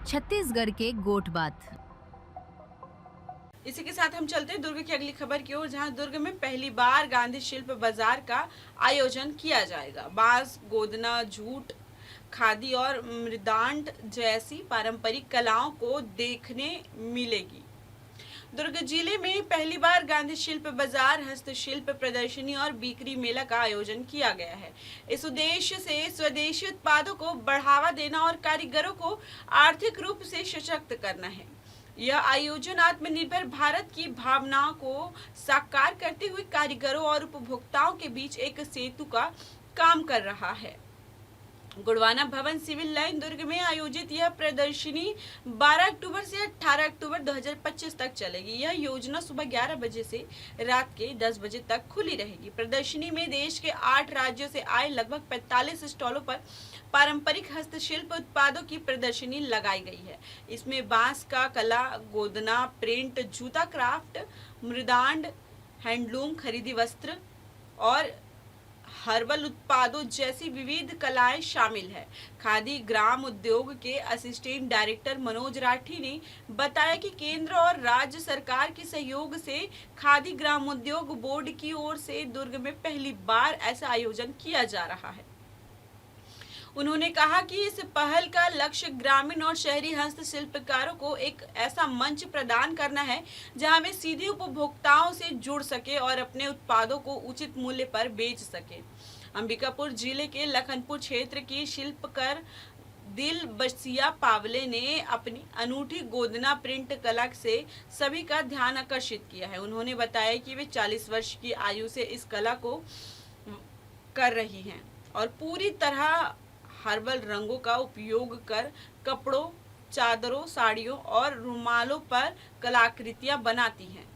छत्तीसगढ़ के गोट बात। इसी के साथ हम चलते हैं दुर्ग की अगली खबर की ओर, जहां दुर्ग में पहली बार गांधी शिल्प बाजार का आयोजन किया जाएगा। बांस, गोदना, जूट, खादी और मृदांड जैसी पारंपरिक कलाओं को देखने मिलेगी। दुर्ग जिले में पहली बार गांधी शिल्प बाजार, हस्तशिल्प प्रदर्शनी और बिक्री मेला का आयोजन किया गया है। इस उद्देश्य से स्वदेशी उत्पादों को बढ़ावा देना और कारीगरों को आर्थिक रूप से सशक्त करना है। यह आयोजन आत्मनिर्भर भारत की भावना को साकार करते हुए कारीगरों और उपभोक्ताओं के बीच एक सेतु का काम कर रहा है। गुड़वाना भवन सिविल लाइन दुर्ग में आयोजित यह प्रदर्शनी 12 अक्टूबर से 18 अक्टूबर 2025 तक चलेगी। यह योजना सुबह 11 बजे से रात के 10 बजे तक खुली रहेगी। प्रदर्शनी में देश के 8 राज्यों से आए लगभग 45 स्टॉलों पर पारंपरिक हस्तशिल्प उत्पादों की प्रदर्शनी लगाई गई है। इसमें बांस का कला, गोदना, प्रिंट, जूता क्राफ्ट, मृदांड, हैंडलूम, खरीदी वस्त्र और हर्बल उत्पादों जैसी विविध कलाएं शामिल है। खादी ग्राम उद्योग के असिस्टेंट डायरेक्टर मनोज राठी ने बताया कि केंद्र और राज्य सरकार के सहयोग से खादी ग्राम उद्योग बोर्ड की ओर से दुर्ग में पहली बार ऐसा आयोजन किया जा रहा है। उन्होंने कहा कि इस पहल का लक्ष्य ग्रामीण और शहरी हस्तशिल्पकारों को एक ऐसा मंच प्रदान करना है जहां वे सीधे उपभोक्ताओं से जुड़ सके और अपने उत्पादों को उचित मूल्य पर बेच सके। अंबिकापुर जिले के लखनपुर क्षेत्र की शिल्पकार दिल बसिया पावले ने अपनी अनूठी गोदना प्रिंट कला से सभी का ध्यान आकर्षित किया है। उन्होंने बताया कि वे 40 वर्ष की आयु से इस कला को कर रही हैं और पूरी तरह हर्बल रंगों का उपयोग कर कपड़ों, चादरों, साड़ियों और रुमालों पर कलाकृतियां बनाती हैं।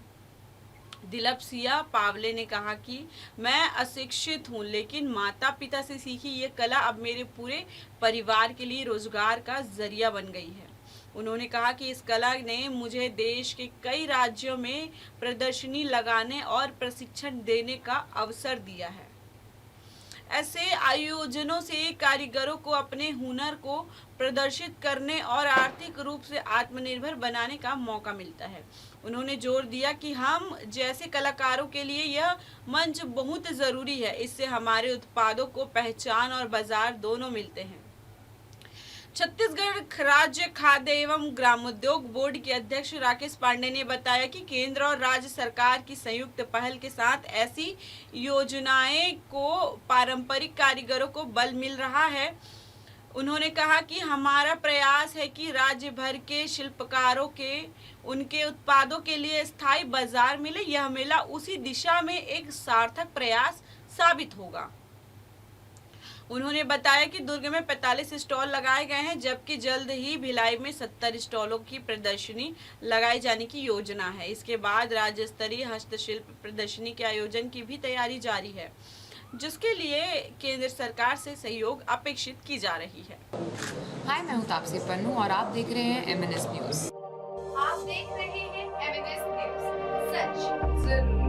दिलबसिया पावले ने कहा कि मैं अशिक्षित हूं, लेकिन माता पिता से सीखी ये कला अब मेरे पूरे परिवार के लिए रोजगार का जरिया बन गई है। उन्होंने कहा कि इस कला ने मुझे देश के कई राज्यों में प्रदर्शनी लगाने और प्रशिक्षण देने का अवसर दिया है। ऐसे आयोजनों से कारीगरों को अपने हुनर को प्रदर्शित करने और आर्थिक रूप से आत्मनिर्भर बनाने का मौका मिलता है। उन्होंने जोर दिया कि हम जैसे कलाकारों के लिए यह मंच बहुत जरूरी है। इससे हमारे उत्पादों को पहचान और बाजार दोनों मिलते हैं। छत्तीसगढ़ राज्य खाद्य एवं ग्रामोद्योग बोर्ड के अध्यक्ष राकेश पांडे ने बताया कि केंद्र और राज्य सरकार की संयुक्त पहल के साथ ऐसी योजनाएं को पारंपरिक कारीगरों को बल मिल रहा है। उन्होंने कहा कि हमारा प्रयास है कि राज्य भर के शिल्पकारों के उनके उत्पादों के लिए स्थायी बाजार मिले। यह मेला उसी दिशा में एक सार्थक प्रयास साबित होगा। उन्होंने बताया कि दुर्ग में 45 स्टॉल लगाए गए हैं, जबकि जल्द ही भिलाई में 70 स्टॉलों की प्रदर्शनी लगाई जाने की योजना है। इसके बाद राज्य स्तरीय हस्तशिल्प प्रदर्शनी के आयोजन की भी तैयारी जारी है, जिसके लिए केंद्र सरकार से सहयोग अपेक्षित की जा रही है। हाय, मैं हूं तापसी पन्नू और आप देख रहे हैं MNS न्यूज। आप देख रहे हैं MNS न्यूज, सच जरूर।